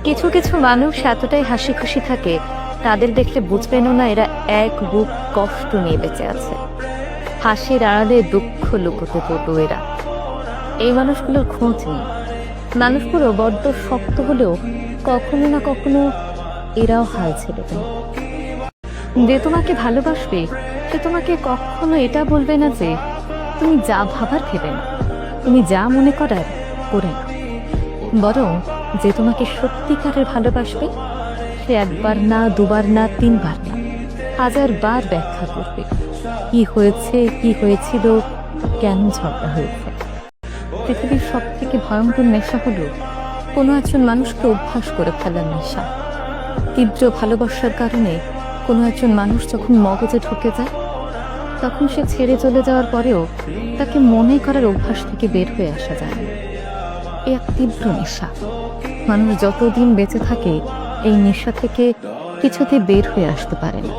কিছু কিছু মানুষ এতটাই হাসি খুশি থাকে, তাদের দেখলে বুঝবেনও না এরা এক বুক কষ্ট নিয়ে বেঁচে আছে। হাসির আড়ালে দুঃখ লুকোতে পটু এরা। এই মানুষগুলোর খোঁজ নেই। মানুষগুলো বড্ড শক্ত হলেও কখনো না কখনো এরাও হাল ছেড়ে দেয়। যে তোমাকে ভালোবাসবে সে তোমাকে কখনো এটা বলবে না যে তুমি যা ভাবার ভেবে না, তুমি যা মনে করার করে না। বরং যে তোমাকে সত্যিকারের ভালোবাসবে সে একবার না, দুবার না, তিনবার না, 1000 বার ব্যাখ্যা করবে কি হয়েছে, কি হয়েছিল, কেন ঝগড়া হয়েছে। পৃথিবীর সব থেকে ভয়ঙ্কর নেশা হলো কোনো একজন মানুষকে অভ্যাস করে ফেলার নেশা। তীব্র ভালোবাসার কারণে কোনো একজন মানুষ যখন মগজে ঢুকে যায়, তখন সে ছেড়ে চলে যাওয়ার পরেও তাকে মনে করার অভ্যাস থেকে বের হয়ে আসা যায় না। এ এক তীব্র নেশা। মানুষ যতদিন বেঁচে থাকে এই নেশা থেকে কিছুতে বের হয়ে আসতে পারে না।